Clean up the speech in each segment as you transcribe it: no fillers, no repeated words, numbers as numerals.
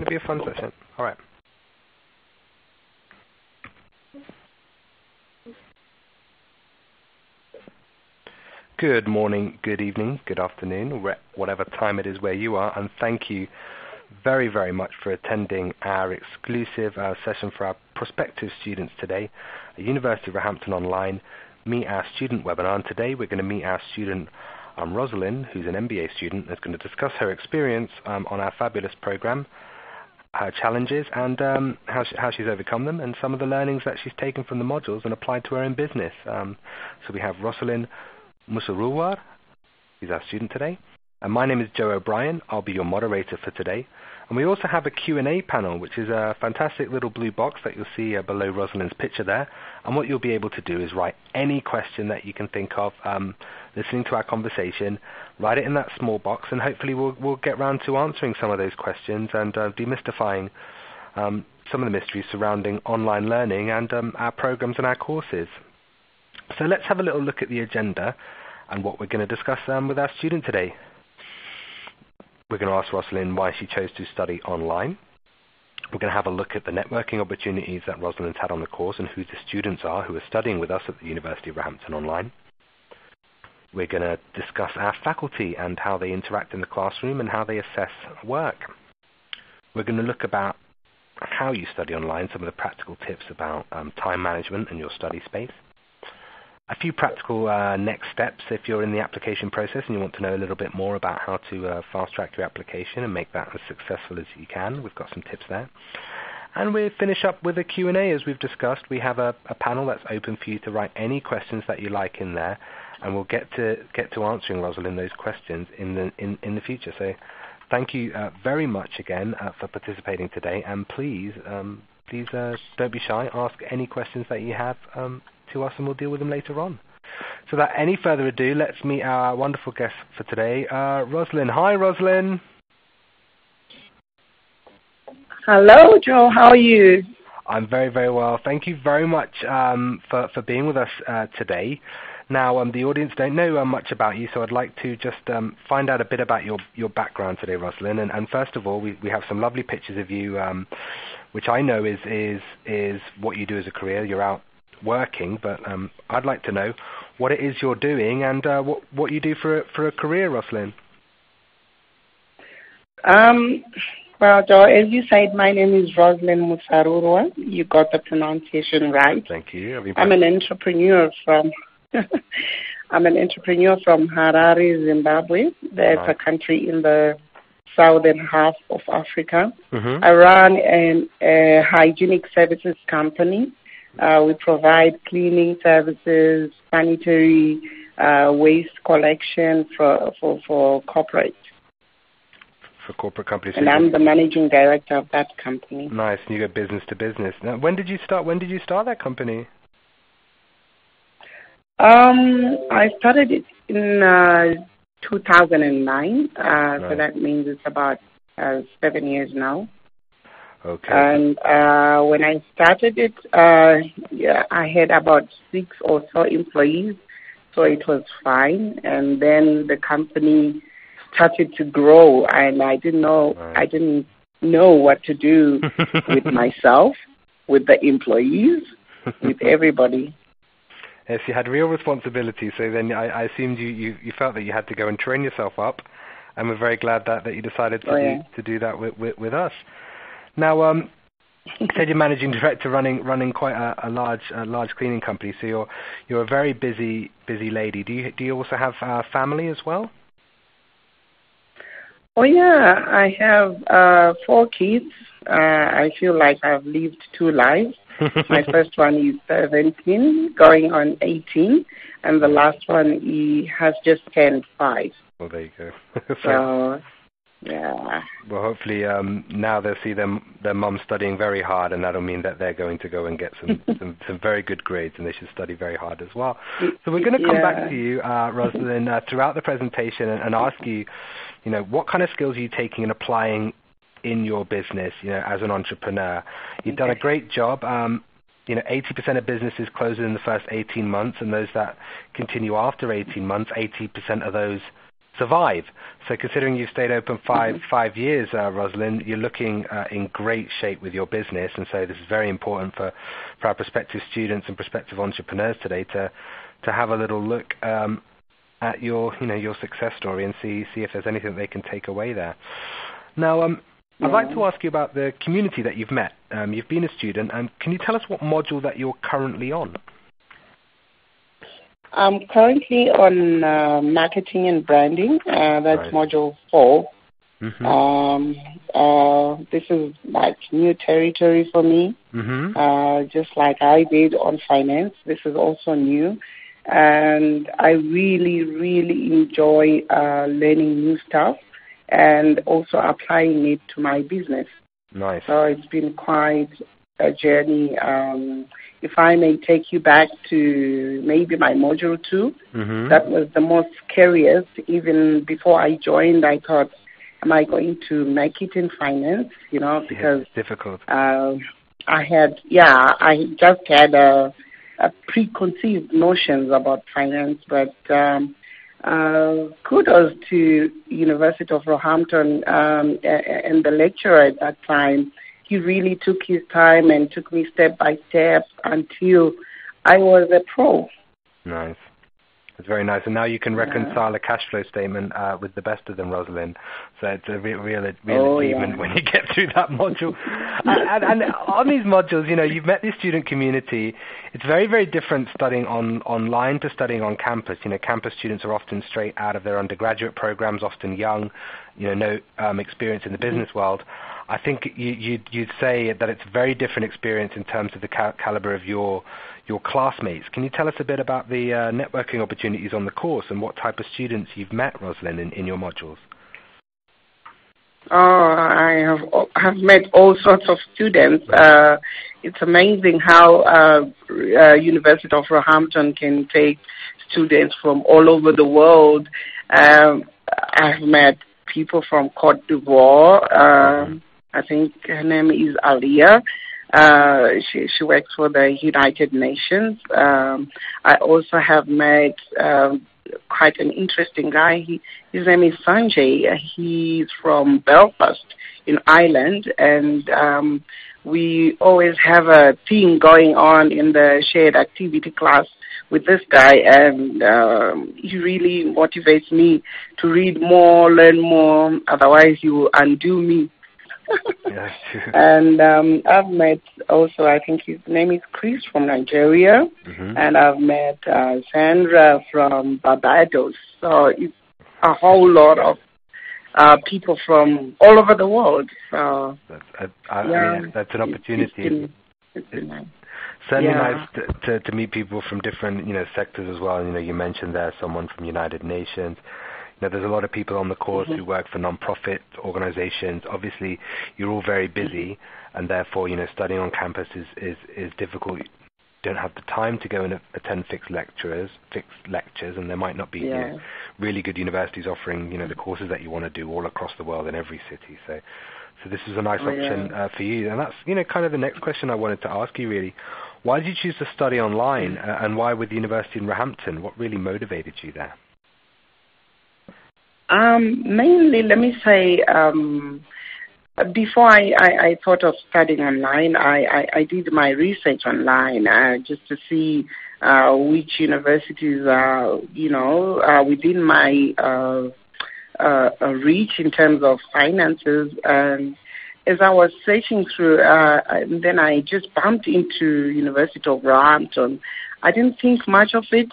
Should be a fun session. All right. Good morning, good evening, good afternoon, whatever time it is where you are, and thank you very, very much for attending our exclusive session for our prospective students today at University of Roehampton Online, Meet Our Student webinar. And today we're going to meet our student Roselyn, who's an MBA student, that's going to discuss her experience on our fabulous program, her challenges, and how she's overcome them, and some of the learnings that she's taken from the modules and applied to her own business. So we have Roselyn Musarurwa, who's our student today. And my name is Joe O'Brien. I'll be your moderator for today. And we also have a Q&A panel, which is a fantastic little blue box that you'll see below Roselyn's picture there. And what you'll be able to do is write any question that you can think of listening to our conversation. Write it in that small box, and hopefully we'll get round to answering some of those questions and demystifying some of the mysteries surrounding online learning and our programs and our courses. So let's have a little look at the agenda and what we're going to discuss with our student today. We're going to ask Roselyn why she chose to study online. We're going to have a look at the networking opportunities that Roselyn's had on the course and who the students are who are studying with us at the University of Roehampton Online. We're going to discuss our faculty and how they interact in the classroom and how they assess work. We're going to look about how you study online, some of the practical tips about time management and your study space. A few practical next steps if you're in the application process and you want to know a little bit more about how to fast-track your application and make that as successful as you can. We've got some tips there. And we'll finish up with a Q&A as we've discussed. We have a panel that's open for you to write any questions that you like in there, and we'll get to answering, Roselyn, those questions in the future. So thank you very much again for participating today, and please don't be shy. Ask any questions that you have to us, and we'll deal with them later on. So without any further ado, let's meet our wonderful guest for today, Roselyn. Hi, Roselyn. Hello, Joe. How are you? I'm very, very well. Thank you very much for being with us today. Now, the audience don't know much about you, so I'd like to just find out a bit about your background today, Roselyn. And first of all, we have some lovely pictures of you, which I know is what you do as a career. You're out working, but I'd like to know what it is you're doing and what you do for a career, Roselyn. Well, Joe, as you said, my name is Roselyn Musarurwa. You got the pronunciation right. Thank you. I'm an entrepreneur from Harare, Zimbabwe. That's a country in the southern half of Africa. Mm-hmm. I run a hygienic services company. We provide cleaning services, sanitary waste collection for corporate. For corporate companies. And I'm the managing director of that company. Nice. And you go business to business. Now, when did you start that company? I started it in 2009. Nice. So that means it's about 7 years now. Okay. And when I started it, I had about 6 or so employees, so it was fine. And then the company started to grow, and I didn't know what to do with myself, with the employees, with everybody. Yes, you had real responsibility. So then I assumed you felt that you had to go and train yourself up, and we're very glad that you decided to do that with us. Now, you said you're managing director, running quite a large cleaning company. So you're a very busy lady. Do you also have family as well? Oh yeah, I have 4 kids. I feel like I've lived 2 lives. My first one is 17, going on 18, and the last one he has just turned 5. Well, there you go. So. Yeah. Well, hopefully now they'll see their mum studying very hard, and that'll mean that they're going to go and get some very good grades, and they should study very hard as well. So we're going to come back to you, Roselyn, throughout the presentation and ask you, what kind of skills are you taking and applying in your business, as an entrepreneur? You've done a great job. 80% of businesses close in the first 18 months, and those that continue after 18 months, 80% of those survive. So considering you've stayed open five years, Roselyn, you're looking in great shape with your business, and so this is very important for our prospective students and prospective entrepreneurs today to have a little look at your success story and see if there's anything they can take away there. Now, I'd like to ask you about the community that you've met. You've been a student, and can you tell us what module that you're currently on? I'm currently on marketing and branding. That's module 4. This is like new territory for me. Just like I did on finance, this is also new. And I really, really enjoy learning new stuff and also applying it to my business. Nice. So it's been quite a journey. If I may take you back to maybe my module 2, that was the most scariest. Even before I joined, I thought, am I going to make it in finance? Because it's difficult. I just had a preconceived notions about finance, but kudos to University of Roehampton and the lecturer at that time. He really took his time and took me step by step until I was a pro. Nice. It's very nice. And now you can reconcile a cash flow statement with the best of them, Roselyn. So it's a real achievement when you get through that module. and on these modules, you've met the student community. It's very, very different studying online to studying on campus. Campus students are often straight out of their undergraduate programs, often young, no experience in the business world. I think you'd say that it's a very different experience in terms of the caliber of your classmates. Can you tell us a bit about the networking opportunities on the course and what type of students you've met, Roselyn, in your modules? I have met all sorts of students. It's amazing how University of Roehampton can take students from all over the world. I've met people from Côte d'Ivoire. I think her name is Alia. She works for the United Nations. I also have met quite an interesting guy. His name is Sanjay. He's from Belfast in Ireland, and we always have a thing going on in the shared activity class with this guy, and he really motivates me to read more, learn more, otherwise he will undo me. And I've met also, I think his name is Chris from Nigeria, and I've met Sandra from Barbados. So it's a whole lot of people from all over the world. So that's an opportunity. It's been nice. Certainly nice to meet people from different sectors as well. You mentioned there someone from United Nations. There's a lot of people on the course who work for non-profit organizations. Obviously, you're all very busy, and therefore, studying on campus is difficult. You don't have the time to go and attend fixed lectures, and there might not be really good universities offering the courses that you want to do all across the world in every city. So this is a nice option for you, and that's kind of the next question I wanted to ask you really. Why did you choose to study online, and why with the University in Roehampton? What really motivated you there? Mainly, let me say, before I thought of studying online, I did my research online just to see which universities are, within my reach in terms of finances. And as I was searching through, then I just bumped into University of Roehampton. I didn't think much of it.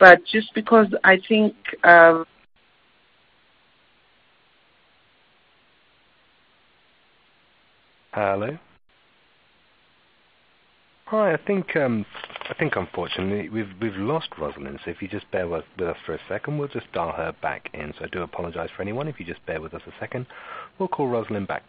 But just because I think Hello. Hi, I think unfortunately we've lost Roselyn. So if you just bear with us for a second, we'll just dial her back in. So I do apologise for anyone. If you just bear with us a second, we'll call Roselyn back.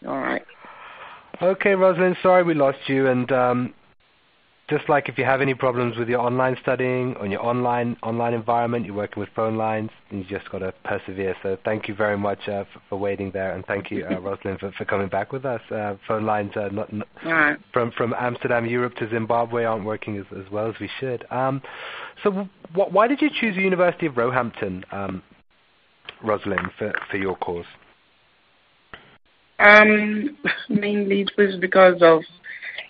All right. Okay, Roselyn, sorry we lost you, and just like if you have any problems with your online studying or your online environment, you're working with phone lines, you just got to persevere. So thank you very much for waiting there, and thank you, Roselyn, for coming back with us. Phone lines not Right. from Amsterdam, Europe to Zimbabwe aren't working as well as we should. So why did you choose the University of Roehampton, Roselyn, for your course? Mainly it was because of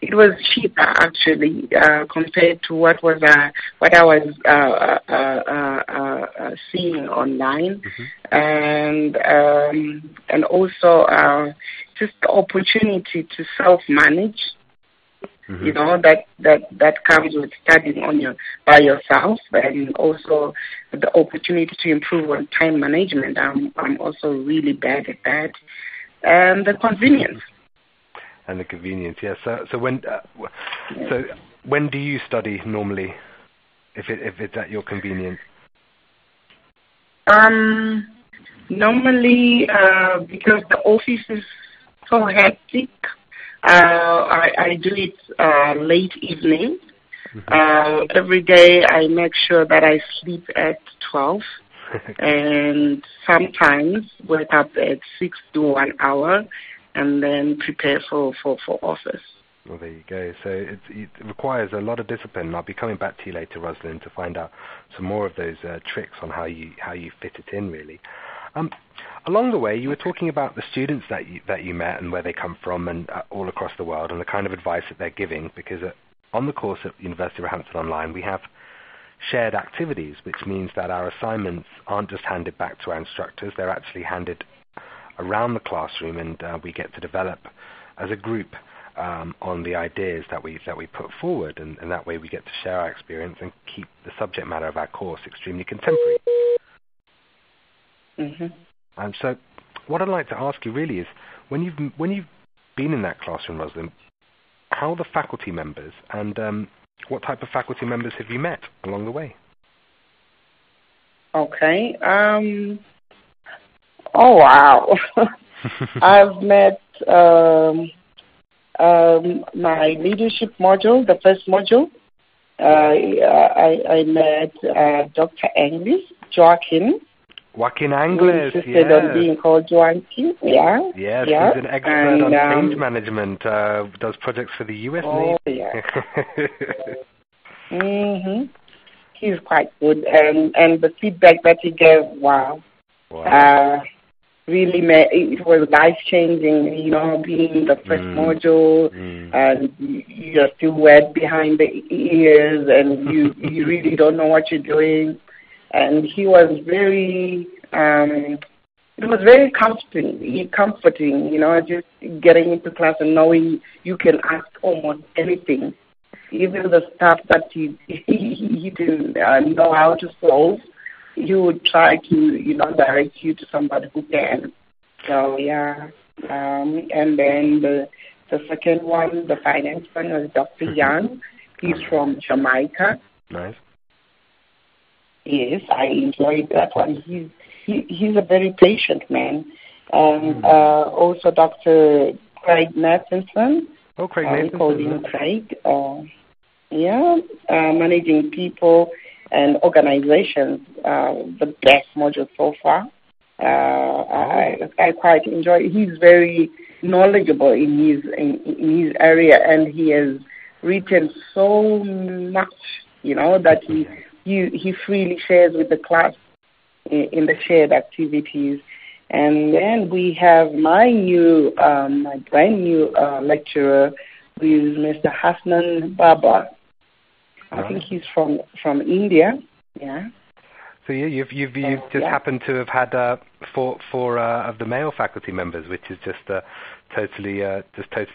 it was cheaper actually compared to what I was seeing online, and also just the opportunity to self-manage. You know, that comes with studying by yourself, and also the opportunity to improve on time management. I'm also really bad at that, and the convenience. And the convenience, yes. So when do you study normally, if it's at your convenience? Normally, because the office is so hectic, I do it late evening. Every day I make sure that I sleep at 12 and sometimes wake up at 6 to 1 hour and then prepare for office. Well, there you go. So it requires a lot of discipline. I'll be coming back to you later, Roselyn, to find out some more of those tricks on how you fit it in, really. Along the way, you were talking about the students that you met and where they come from and all across the world and the kind of advice that they're giving, because on the course at University of Roehampton Online, we have shared activities, which means that our assignments aren't just handed back to our instructors, they're actually handed around the classroom, and we get to develop as a group on the ideas that we put forward, and that way we get to share our experience and keep the subject matter of our course extremely contemporary. And so what I'd like to ask you really is, when you've been in that classroom, Roselyn, how are the faculty members, and what type of faculty members have you met along the way? Okay. Oh, wow. I've met my leadership module, the first module. I met Dr. Joaquin. Joaquin Angles, who insisted on being called Joaquin. Yeah. Yes, he's an expert on change management, does projects for the US Navy. Yeah. He's quite good, and the feedback that he gave, wow. Really, it was life-changing, you know, being in the first module, and you're still wet behind the ears, and you really don't know what you're doing. And he was very, it was very comforting, you know, just getting into class and knowing you can ask almost anything, even the stuff that he didn't know how to solve. He would try to, you know, direct you to somebody who can. So, yeah. And then the second one, the finance one, was Dr. Young. He's from Jamaica. Nice. Yes, I enjoyed that one. He's a very patient man. And also Dr. Craig Nathanson. Oh, Craig Nathanson. We call him Craig. Managing people and organizations, the best module so far. I quite enjoy. He's very knowledgeable in his area, and he has written so much, you know, that he freely shares with the class in the shared activities. And then we have my brand new lecturer, who is Mr. Hasnan Baba. I think he's from India. Yeah. So you've just happened to have had four of the male faculty members, which is just totally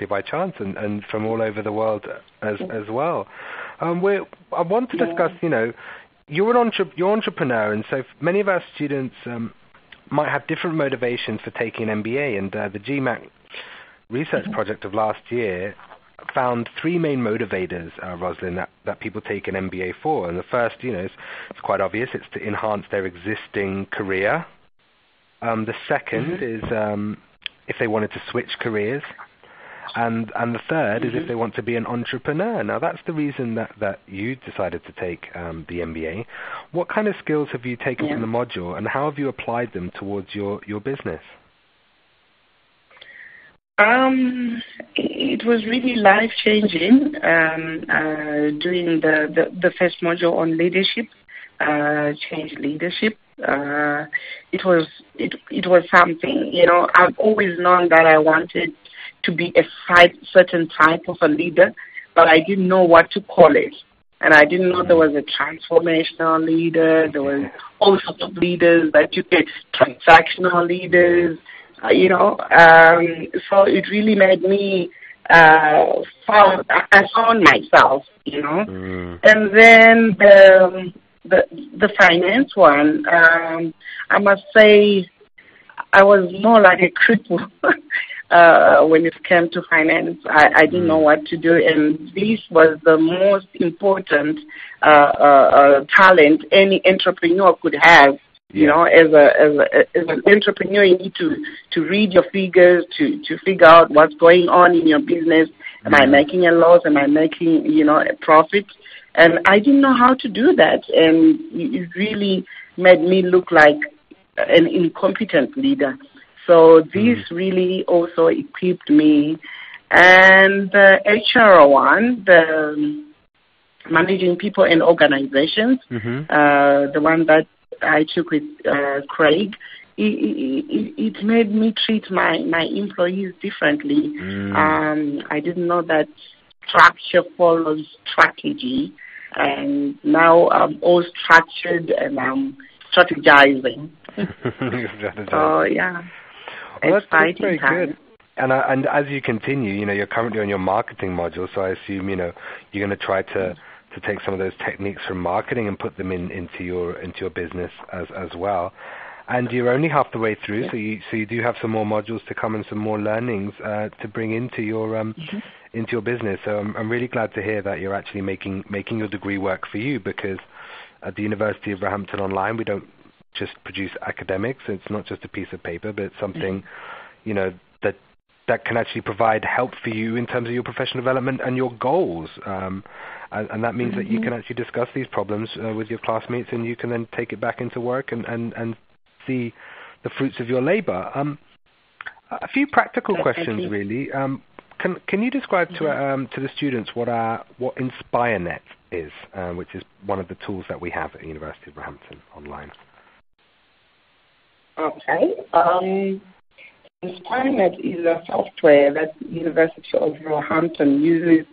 by chance, and from all over the world as well. I want to discuss, you know, you're entrepreneur, and so many of our students might have different motivations for taking an MBA, and the GMAC research project of last year found three main motivators, Roselyn, that people take an MBA for. And the first, you know, it's quite obvious, it's to enhance their existing career. The second is if they wanted to switch careers. And the third is if they want to be an entrepreneur. Now, that's the reason that you decided to take the MBA. What kind of skills have you taken from the module, and how have you applied them towards your business? It was really life-changing doing the first module on leadership, change leadership. It was something, I've always known that I wanted to be a certain type of a leader, but I didn't know what to call it. And I didn't know there was a transformational leader. There was all sorts of leaders that you get, transactional leaders, So it really made me, I found myself, And then the finance one, I must say I was more like a cripple. When it came to finance, I didn't know what to do, and this was the most important talent any entrepreneur could have. As an entrepreneur, you need to read your figures, to figure out what's going on in your business. Am I making a loss? Am I making a profit? And I didn't know how to do that, and it really made me look like an incompetent leader. So this really also equipped me. And the HR one, the managing people and organizations, the one that I took with Craig, it made me treat my employees differently. I didn't know that structure follows strategy. And now I'm all structured and I'm strategizing. So, yeah. Well, that's very good. And as you continue, you're currently on your marketing module, so I assume, you're going to try to take some of those techniques from marketing and put them into your business as well. And you're only half the way through, so you do have some more modules to come and some more learnings to bring into your business. So I'm really glad to hear that you're actually making your degree work for you, because at the University of Roehampton Online, we don't just produce academics. It's not just a piece of paper, but it's something, that can actually provide help for you in terms of your professional development and your goals. And that means that you can actually discuss these problems with your classmates, and you can then take it back into work and see the fruits of your labor. A few practical questions, really. Can you describe to the students what Inspirenet is, which is one of the tools that we have at the University of Roehampton Online? Okay. Inspirenet is a software that the University of Roehampton uses.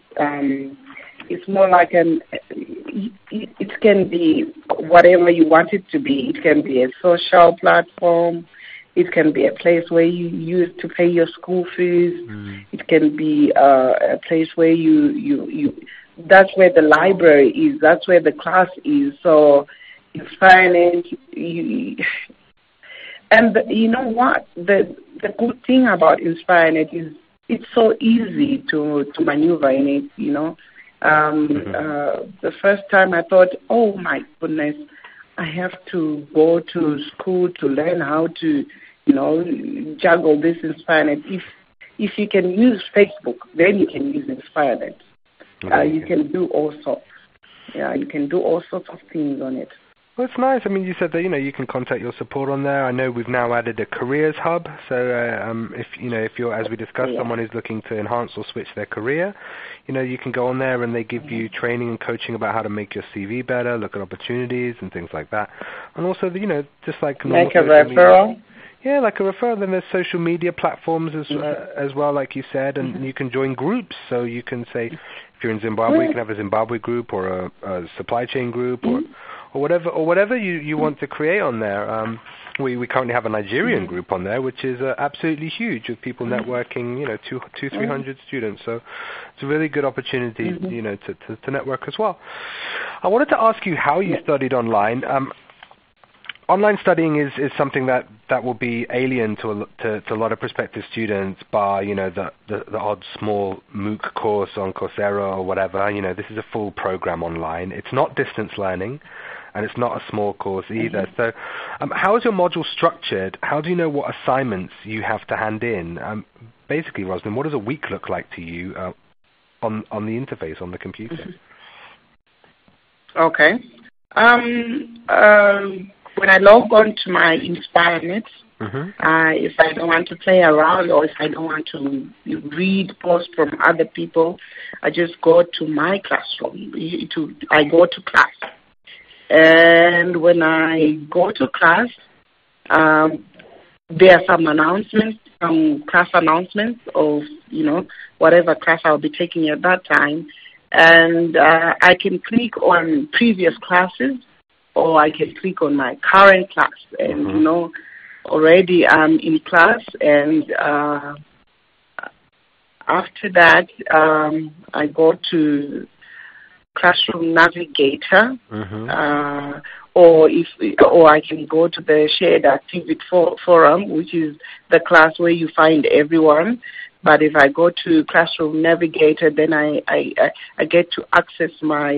It's more like it can be whatever you want it to be. It can be a social platform. It can be a place where you use to pay your school fees. It can be a place where you that's where the library is. That's where the class is. So Inspirenet, and you know what? The good thing about Inspirenet is it's so easy to maneuver in it, The first time I thought, oh my goodness, I have to go to school to learn how to, juggle this Inspirenet. If you can use Facebook, then you can use Inspirenet. You can do all sorts. Yeah, you can do all sorts of things on it. Well, it's nice. I mean, you said that, you can contact your support on there. I know we've now added a careers hub. So if you're, as we discussed, someone who's looking to enhance or switch their career, you can go on there and they give you training and coaching about how to make your CV better, look at opportunities and things like that. And also, just like normal like a referral. Yeah, like a referral. Then there's social media platforms as well, like you said, and you can join groups. So you can say, if you're in Zimbabwe, you can have a Zimbabwe group or a supply chain group or whatever you want to create on there. We currently have a Nigerian group on there, which is absolutely huge, with people networking, 300 students. So it's a really good opportunity, to network as well. I wanted to ask you how you studied online. Online studying is something that will be alien to a lot of prospective students, bar the odd small MOOC course on Coursera or whatever. This is a full program online. It's not distance learning. and it's not a small course either. So how is your module structured? How do you know what assignments you have to hand in? Basically, Roselyn, what does a week look like to you on the interface, on the computer? Okay. When I log on to my Inspirenet, if I don't want to play around or if I don't want to read posts from other people, I just go to my classroom. I go to class. And when I go to class, there are some announcements, some class announcements of, whatever class I'll be taking at that time. And I can click on previous classes, or I can click on my current class. And, already I'm in class. And after that, I go to Classroom Navigator, or I can go to the Shared Activity Forum, which is the class where you find everyone. But if I go to Classroom Navigator, then I get to access my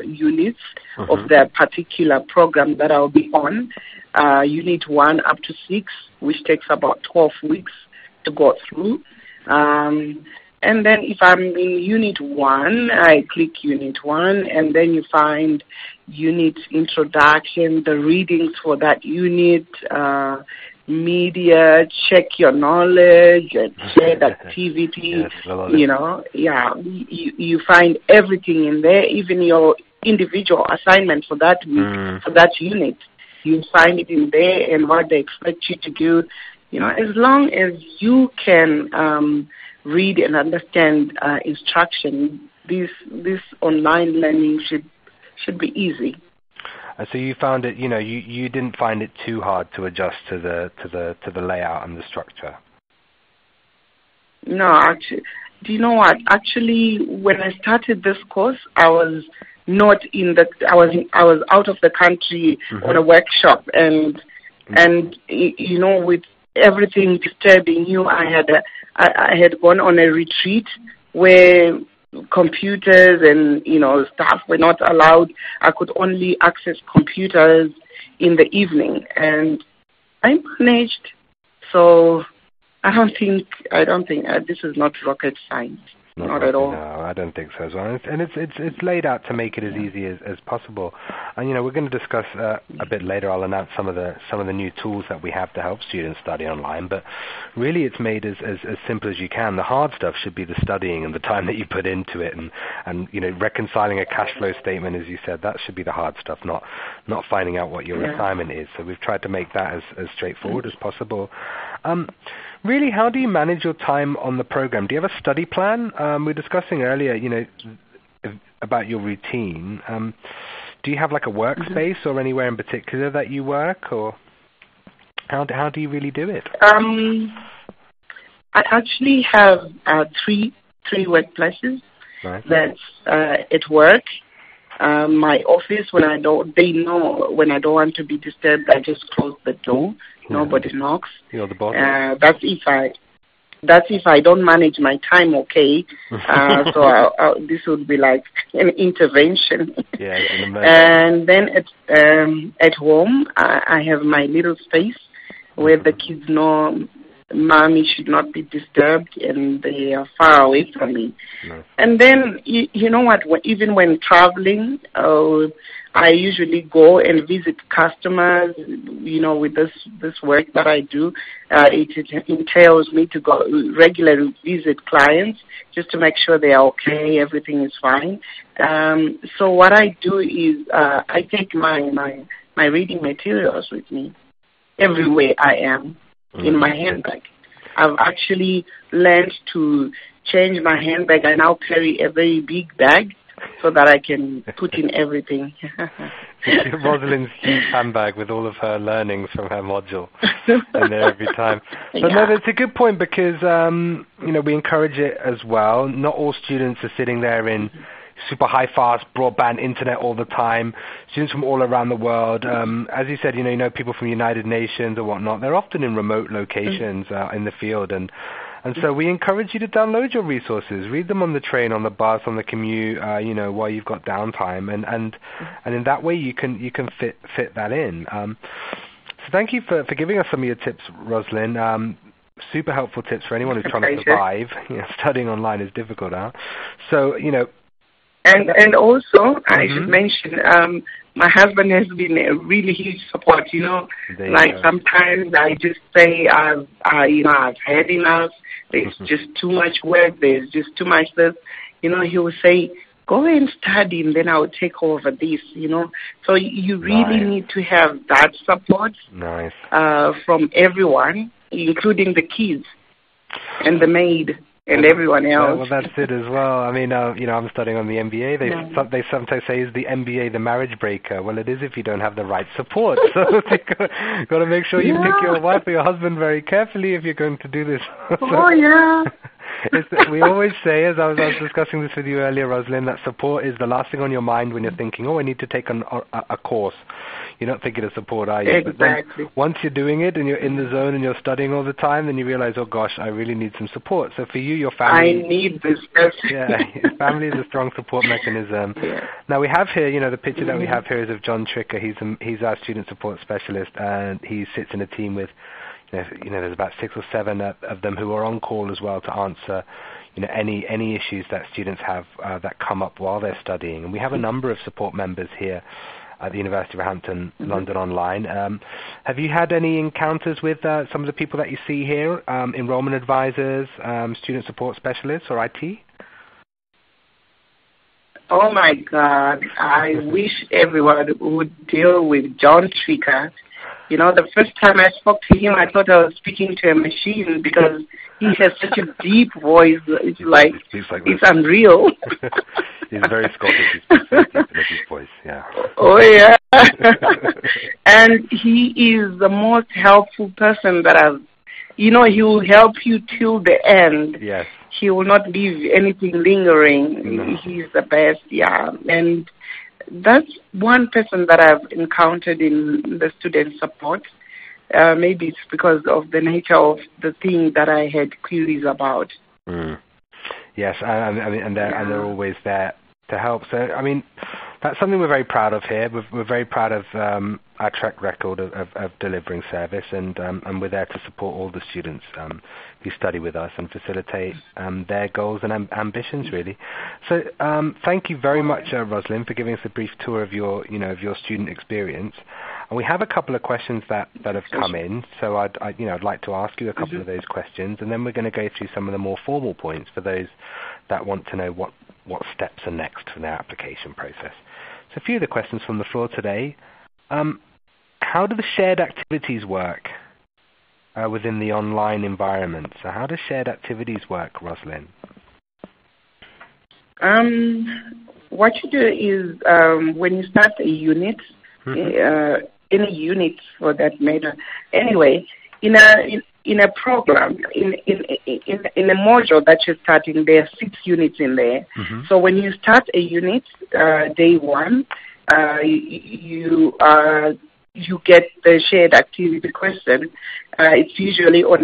units of the particular program that I'll be on. Unit 1 up to 6, which takes about 12 weeks to go through. And then if I'm in Unit 1, I click Unit 1, and then you find Unit Introduction, the readings for that unit, media, check your knowledge, shared activity, you find everything in there, even your individual assignment for that week, for that unit. You find it in there and what they expect you to do. As long as you can read and understand instruction, this online learning should be easy. So you found it, you didn't find it too hard to adjust to the layout and the structure. No, actually, do you know what? Actually, when I started this course, I was not in the. I was out of the country on a workshop, and with everything disturbing you, I had gone on a retreat where computers and staff were not allowed. I could only access computers in the evening, and I managed. So I don't think this is not rocket science. Not at all. No, I don't think so as well. And it's laid out to make it as easy as possible. And we're going to discuss a bit later. I'll announce some of the new tools that we have to help students study online. But really, it's made as simple as you can. The hard stuff should be the studying and the time that you put into it, and reconciling a cash flow statement, as you said, that should be the hard stuff, not finding out what your assignment is. So we've tried to make that as straightforward as possible. Really, how do you manage your time on the program? Do you have a study plan? We were discussing earlier, about your routine. Do you have like a workspace or anywhere in particular that you work, or how do you really do it? I actually have three workplaces. Right. That's at work. My office, when I don't want to be disturbed, I just close the door. Nobody knocks. You're the boss. That's if I don't manage my time okay. So this would be like an intervention. Yeah, and then at home, I have my little space where the kids know Mommy should not be disturbed, and they are far away from me. Nice. And then, you know what, even when traveling, I usually go and visit customers, with this work that I do. It entails me to go regularly visit clients just to make sure they are okay, everything is fine. So what I do is I take my reading materials with me everywhere I am. In my handbag. I've actually learned to change my handbag. I now carry a very big bag so that I can put in everything. Roselyn's huge handbag with all of her learnings from her module in there every time. But no, that's a good point because, we encourage it as well. Not all students are sitting there in super high-fast broadband internet all the time. Students from all around the world. As you said, people from the United Nations or whatnot. They're often in remote locations in the field, and And so we encourage you to download your resources, read them on the train, on the bus, on the commute, while you've got downtime, and in that way you can fit that in. So thank you for giving us some of your tips, Roselyn. Super helpful tips for anyone who's trying to survive. Studying online is difficult, huh? So, And also, I should mention, my husband has been a really huge support. Like sometimes I just say, I've had enough. There's just too much work. There's just too much this. He will say, go and study, and then I'll take over this. So you really need to have that support from everyone, including the kids and the maid and everyone else. Well, that's it as well. I mean, I'm studying on the MBA. They sometimes say, is the MBA the marriage breaker? Well, it is if you don't have the right support. So you got to make sure you pick your wife or your husband very carefully if you're going to do this. We always say, as I was discussing this with you earlier, Roselyn, that support is the last thing on your mind when you're thinking, I need to take a course. You're not thinking of support, are you? Exactly. But once you're doing it and you're in the zone and you're studying all the time, then you realize, oh gosh, I really need some support. So for you, your family... I need this person. Your family is a strong support mechanism. Now we have here, the picture that we have here is of John Tricker. He's our student support specialist, and he sits in a team with, there's about 6 or 7 of them who are on call as well to answer, any issues that students have that come up while they're studying. And we have a number of support members here at the University of Roehampton, London Online. Have you had any encounters with some of the people that you see here, enrollment advisors, student support specialists, or IT? Oh my God, I wish everyone would deal with John Tricker. The first time I spoke to him, I thought I was speaking to a machine because he has such a deep voice. It's like it's unreal. He's very Scottish. He speaks very deep in his voice, yeah. Oh, yeah. And he is the most helpful person that I've... he will help you till the end. Yes. He will not leave anything lingering. No. He's the best, And that's one person that I've encountered in the student support. Maybe it's because of the nature of the thing that I had queries about. Yes, and they're always there to help. So, that's something we're very proud of here. We're very proud of our track record of delivering service, and we're there to support all the students who study with us and facilitate their goals and ambitions, really. So, thank you very much, Roselyn, for giving us a brief tour of your student experience. And we have a couple of questions that have come in, so I'd like to ask you a couple of those questions, and then we're going to go through some of the more formal points for those that want to know what steps are next for their application process. So a few of the questions from the floor today. How do the shared activities work within the online environment? So how do shared activities work, Roselyn? What you do is when you start a unit, any unit for that matter. Anyway, in a program, in a module that you're starting, there are 6 units in there. So when you start a unit, day 1, you get the shared activity question. It's usually on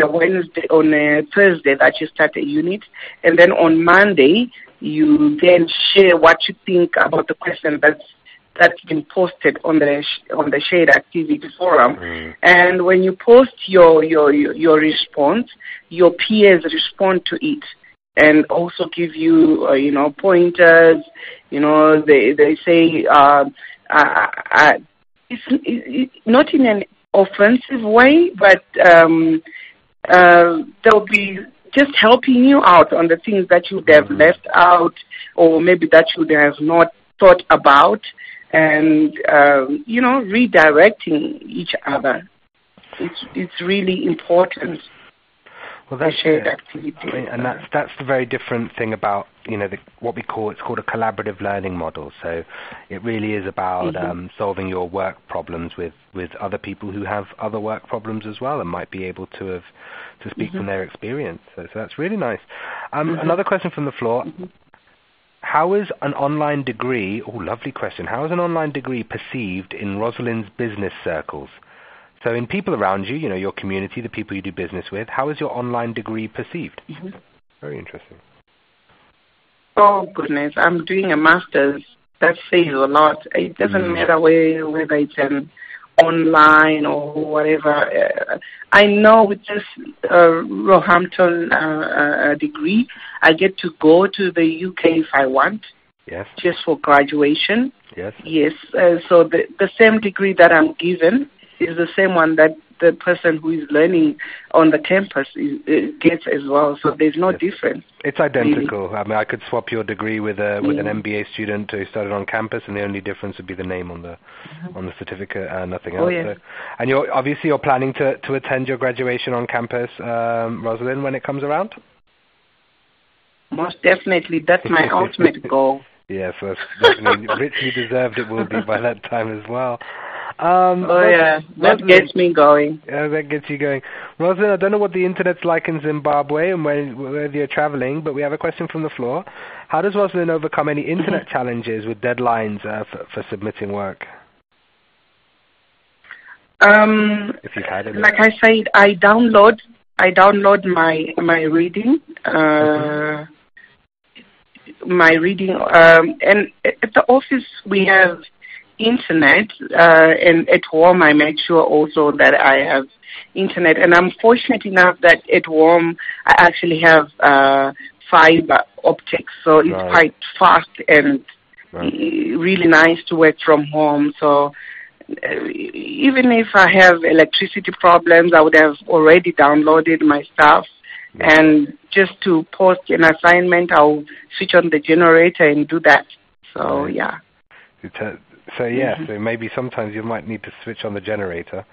a Thursday that you start a unit, and then on Monday you then share what you think about the question that's been posted on the shared activity forum. And when you post your response, your peers respond to it and also give you pointers. They say it's not in an offensive way, but they'll be just helping you out on the things that you would have left out, or maybe that you would have not thought about. And redirecting each other. It's really important. Well, that's shared activity, and that's the very different thing about what it's called a collaborative learning model. So it really is about solving your work problems with other people who have other work problems as well, and might be able to speak from their experience. So that's really nice. Another question from the floor. How is an online degree, lovely question, how is an online degree perceived in Roselyn's business circles? So in people around you, your community, the people you do business with, how is your online degree perceived? Very interesting. Oh, goodness. I'm doing a master's. That says a lot. It doesn't matter whether it's an online or whatever. I know with this Roehampton degree, I get to go to the UK if I want. Yes. Just for graduation. Yes. Yes. So the same degree that I'm given is the same one that the person who is learning on the campus gets as well. So there's no difference. It's identical. Really. I mean, I could swap your degree with an MBA student who started on campus, and the only difference would be the name on the certificate and nothing else. Oh, yeah. So, and you're planning to attend your graduation on campus, Roselyn, when it comes around? Most definitely. That's my ultimate goal. Yes, definitely. Richly deserved it will be by that time as well. That gets me going. Yeah, that gets you going. Roselyn, I don't know what the internet's like in Zimbabwe and whether you're traveling, but we have a question from the floor. How does Roselyn overcome any internet challenges with deadlines for submitting work? If you've had any. Like I said, I download my reading. And at the office we have internet, and at home I make sure also that I have internet, and I'm fortunate enough that at home I actually have fiber optics, so it's quite fast and really nice to work from home. So even if I have electricity problems, I would have already downloaded my stuff. And just to post an assignment, I'll switch on the generator and do that. So, yeah. So maybe sometimes you might need to switch on the generator.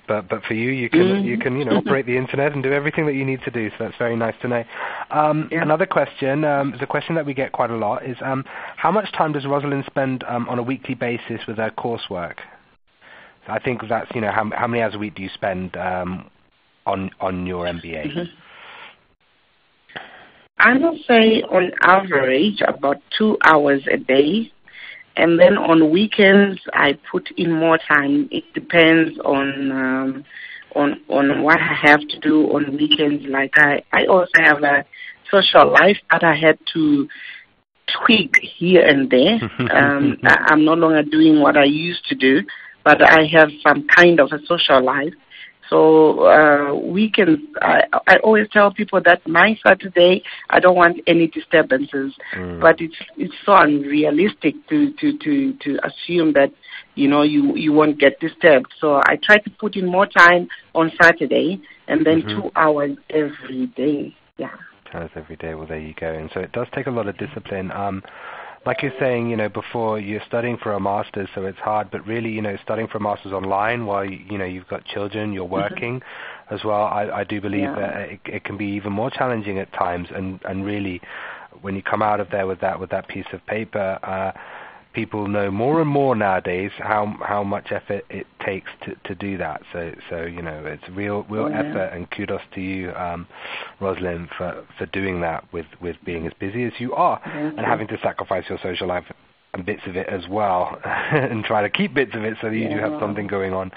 But for you can operate the internet and do everything that you need to do. So that's very nice to know. Another question, is a question that we get quite a lot, is how much time does Roselyn spend on a weekly basis with her coursework? So I think that's, how many hours a week do you spend on your MBA? I would say on average about 2 hours a day. And then on weekends, I put in more time. It depends on what I have to do on weekends. Like I also have a social life that I had to tweak here and there. I'm no longer doing what I used to do, but I have some kind of a social life. So weekends, I always tell people that my Saturday, I don't want any disturbances. But it's so unrealistic to assume that you won't get disturbed. So I try to put in more time on Saturday, and then 2 hours every day. Yeah. 2 hours every day. Well, there you go. And so it does take a lot of discipline. Like you're saying, before, you're studying for a master's, so it's hard, but really, studying for a master's online while, you've got children, you're working as well, I do believe that it can be even more challenging at times, and really, when you come out of there with that piece of paper, people know more and more nowadays how much effort it takes to do that. So it's real effort, and kudos to you, Roselyn, for doing that with being as busy as you are and having to sacrifice your social life and bits of it as well, and try to keep bits of it so that you do have something going on.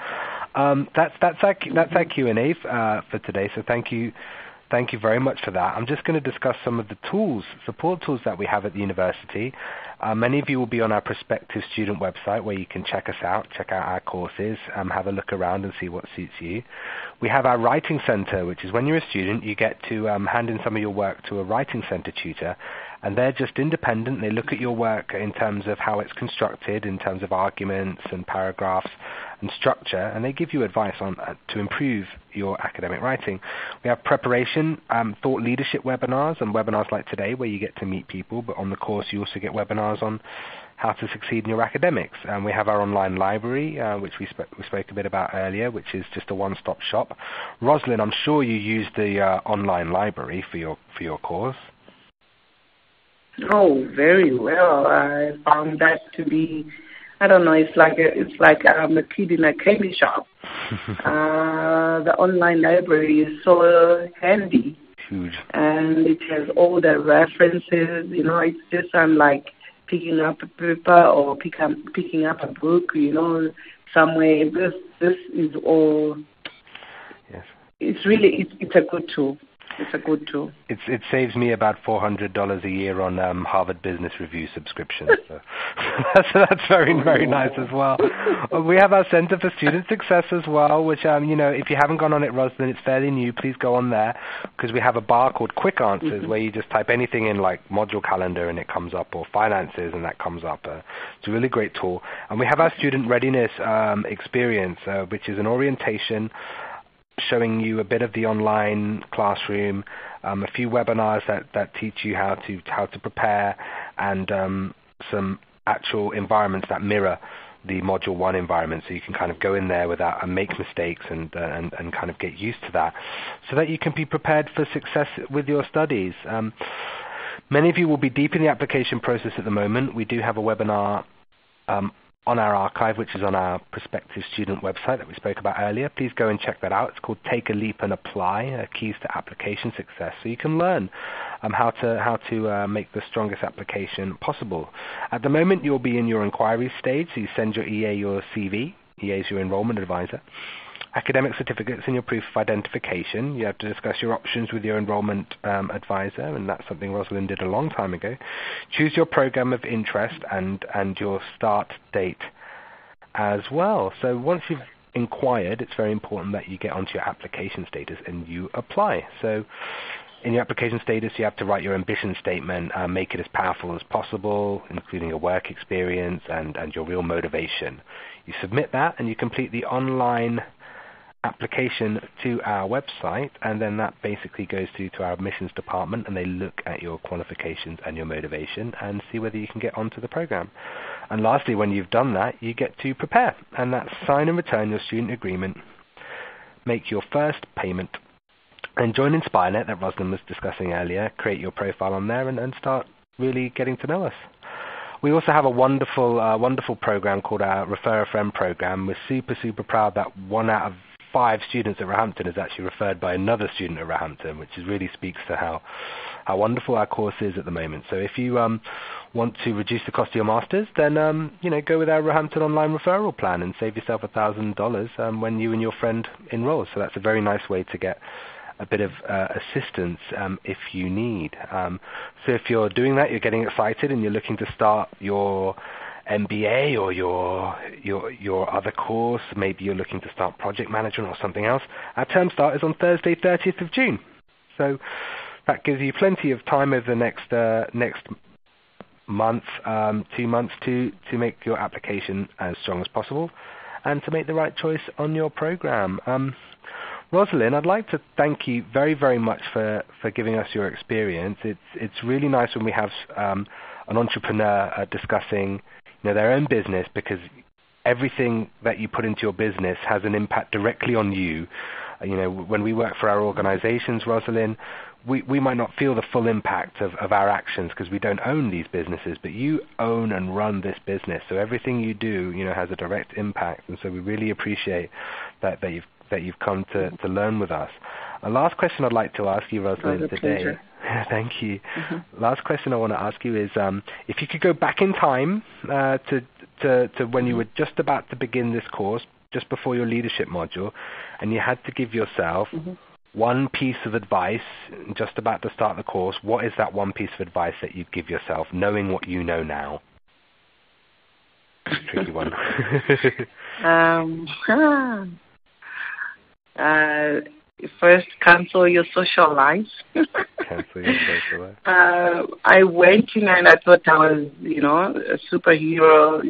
That's our Q&A for today. So thank you very much for that. I'm just going to discuss some of the support tools that we have at the university. Many of you will be on our prospective student website where you can check us out, check out our courses, have a look around and see what suits you. We have our writing center, which is when you're a student, you get to hand in some of your work to a writing center tutor, and they're just independent. They look at your work in terms of how it's constructed, in terms of arguments and paragraphs and structure, and they give you advice on to improve your academic writing. We have preparation, thought leadership webinars, and webinars like today where you get to meet people, but on the course you also get webinars on how to succeed in your academics. And we have our online library, which we spoke a bit about earlier, which is just a one-stop shop. Roselyn, I'm sure you use the online library for your course. Oh, very well. I found that to be, I don't know, it's like a kid in a candy shop. The online library is so handy. Huge. And it has all the references. It's just like picking up a paper or picking up a book. somewhere. This is all. Yes. It's a good tool. It's a good tool. It saves me about $400 a year on Harvard Business Review subscription. So that's very, very nice as well. We have our Center for Student Success as well, which, if you haven't gone on it, Roselyn, it's fairly new. Please go on there, because we have a bar called Quick Answers, where you just type anything in, like module calendar, and it comes up, or finances, and that comes up. It's a really great tool. And we have our Student Readiness experience, which is an orientation showing you a bit of the online classroom, a few webinars that teach you how to prepare, and some actual environments that mirror the Module 1 environment, so you can kind of go in there without and make mistakes and kind of get used to that, so that you can be prepared for success with your studies. Many of you will be deep in the application process at the moment. We do have a webinar on our archive, which is on our prospective student website that we spoke about earlier. Please go and check that out. It's called Take a Leap and Apply, Keys to Application Success. So you can learn how to make the strongest application possible. At the moment, you'll be in your inquiry stage, so you send your EA your CV. EA is your enrollment advisor. Academic certificates and your proof of identification. You have to discuss your options with your enrollment advisor, and that's something Roselyn did a long time ago. Choose your program of interest and your start date as well. So once you've inquired, it's very important that you get onto your application status and you apply. So in your application status, you have to write your ambition statement, make it as powerful as possible, including your work experience and your real motivation. You submit that, and you complete the online application to our website, and then that basically goes through to our admissions department, and they look at your qualifications and your motivation and see whether you can get onto the program. And lastly, when you've done that, you get to prepare, and that's sign and return your student agreement, make your first payment, and join Inspirenet that Roselyn was discussing earlier. Create your profile on there and start really getting to know us. We also have a wonderful program called our Refer a Friend program. We're super, super proud that 1 out of 5 students at Roehampton is actually referred by another student at Roehampton, which really speaks to how wonderful our course is at the moment. So if you want to reduce the cost of your masters, then go with our Roehampton Online referral plan and save yourself $1,000 when you and your friend enroll. So that's a very nice way to get a bit of assistance if you need. So if you're doing that, you're getting excited and you're looking to start your MBA or your other course, maybe you're looking to start project management or something else, our term start is on Thursday, 30th of June. So that gives you plenty of time over the next month, 2 months to make your application as strong as possible and to make the right choice on your program. Roselyn, I'd like to thank you very, very much for giving us your experience. It's really nice when we have an entrepreneur discussing their own business, because everything that you put into your business has an impact directly on you. When we work for our organizations, Roselyn, we might not feel the full impact of our actions because we don't own these businesses, but you own and run this business. So everything you do, has a direct impact. And so we really appreciate that you've come to learn with us. A last question I'd like to ask you, Roselyn, today. Thank you. Last question I want to ask you is, if you could go back in time to when you were just about to begin this course, just before your leadership module, and you had to give yourself one piece of advice just about to start the course, what is that one piece of advice that you'd give yourself, knowing what you know now? Tricky one. First, cancel your social life. Cancel your social life. I went in and I thought I was, a superhero,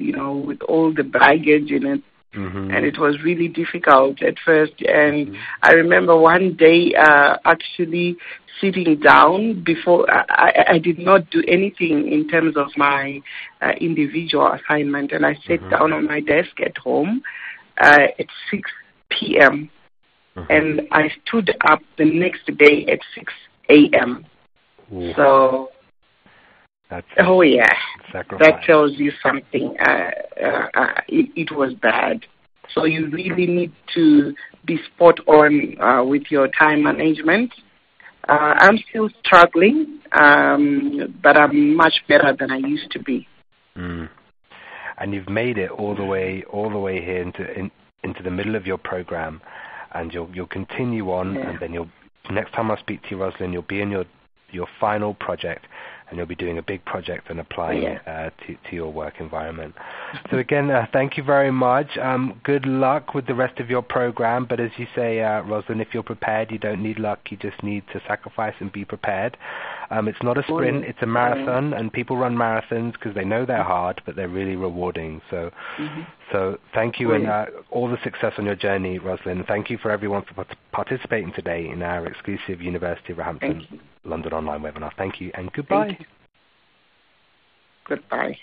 with all the baggage in it. Mm-hmm. And it was really difficult at first. And I remember one day actually sitting down before I did not do anything in terms of my individual assignment. And I sat down on my desk at home at 6 p.m. And I stood up the next day at 6 a.m. Ooh. So, that tells you something. It was bad. So you really need to be spot on with your time management. I'm still struggling, but I'm much better than I used to be. and you've made it all the way here into the middle of your program, and you'll continue on, and then next time I speak to you, Roselyn, you'll be in your final project, and you'll be doing a big project and applying it to your work environment. So again, thank you very much. Good luck with the rest of your program. But as you say, Roselyn, if you're prepared, you don't need luck. You just need to sacrifice and be prepared. It's not a sprint, it's a marathon, and people run marathons because they know they're hard, but they're really rewarding. So thank you, and all the success on your journey, Roselyn. Thank you for everyone for participating today in our exclusive University of Roehampton London Online webinar. Thank you, and goodbye. Goodbye.